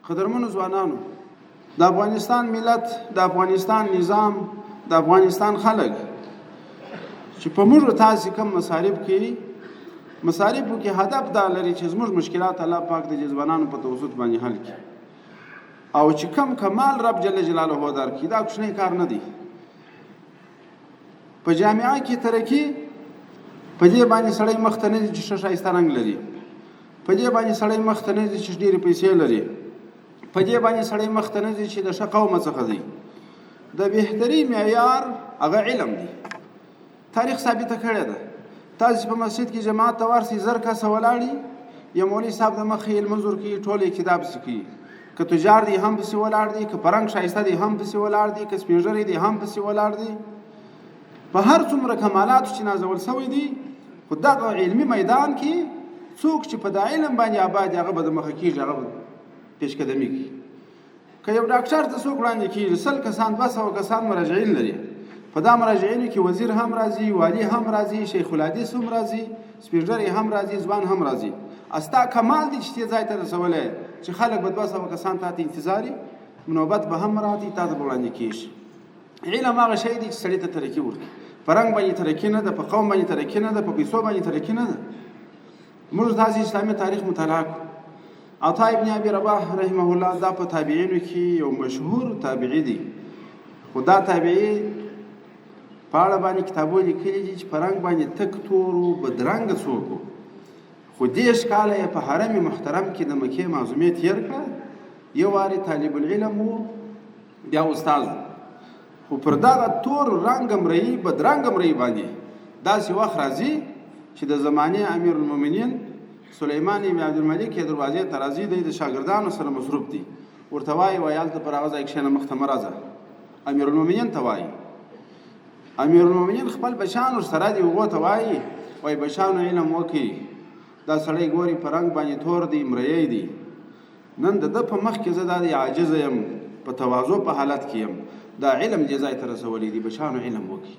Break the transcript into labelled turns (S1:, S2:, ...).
S1: قدرمنو ځوانانو، د افغانستان ملت، د افغانستان نظام، د افغانستان خلک چې په موږ تاسې کوم مصارفو کې هدف دا لري چې زموږ مشکلات الله پاک د ځوانانو په توسط باندې حل کړي، او چې کم کمال رب جل جلاله درکړي. دا کوچنی کار نه دی. په جامعه کې ترقي په دې باندې سړی مخ ته نه ځي چې ښه ښایسته رنګ لري، په دې باندې سړی مخ ته نه ځي چې ډېرې پیسې لري، په دې باندې سړی مخ ته نه ځي چې د ښه قومه څخه دی. د بهتري معیار هغه علم دی. تاریخ ثابته کړې ده. تاسې په مسجد کې جماعت ته ورسئ، 1000 کسه ولاړي، یا مولوي صاحب د مخې لمنځ ورکوي، ټول یې کتاب پسې کوي. که تجار دی هم پسې ولاړ دی، که په رنګ ښایسته دی هم پسې ولاړ دی، که سپین ږیری دی هم پسې ولاړ دی. په هر څومره کمالاتو چې نازول شوی دی، خو دغه علمي میدان کې څوک چې په دا علم باندې آباد دی هغه به د مخه کېږي، هغه به پیشقدمي کوي. که یو ډاکټر ته څوک وړاندې کېږي، 100 کسان 200 کسان مراجعین لري، په دا مراجعینو کې وزیر هم راځي، والي هم راځي، شیخ الحدیث هم راځي، سپین ږیری هم راځي، ځوان هم راځي. استا کمال دی چې دې ځای ته رسولی چې خلک به 200 کسان تا ته انتظاري، نوبت به هم راځي، تا ته به وړاندې کېږي. علم هغه شی دی چې سړي ته ترقي ورکړي. په رنګ باندې ترقي نه ده، په قوم باندې ترقي نه ده، په پیسو باندې ترقي نه ده. موږ تاسې اسلامي تاریخ مطالعه کړو. عطا ابن ابي رباح رحمه الله دا په تابعینو کې یو مشهور تابعي دی، خو دا تابعي په اړه باندې کتابونه لیکلي دي چې په رنګ باندې تک تور و، بدرنګه څوک و، خو 10 کاله یې په حرم محترم کې د مکې معظمې تېر کړه. یو وارې طالب العلم و، بیا استاد و، خو پر دغه تور رنګ مرئی بدرنګ مرئی باندې داسې وخت راځي چې د زمانې امیر المؤمنین سلیمان بن عبدالملک یې دروازې ته راځي، دی د شاګردانو سره مصروف دی، ورته وایي هلته پر هغه ځای کښېنه، مخ ته مه راځه. امیر المؤمنین ته وایي. امیر المؤمنین خپل بچیان ورسره دي، هغو ته وایي بچیانو علم وکړئ، دا سړی ګوري په رنګ باندې تور دی، مرئی دی، نن د ده په مخ کې زه دا عاجزه یم، په تواضع په حالت کې یم، دا علم دې ځای ته رسولی دی، بچیانو علم وکړي.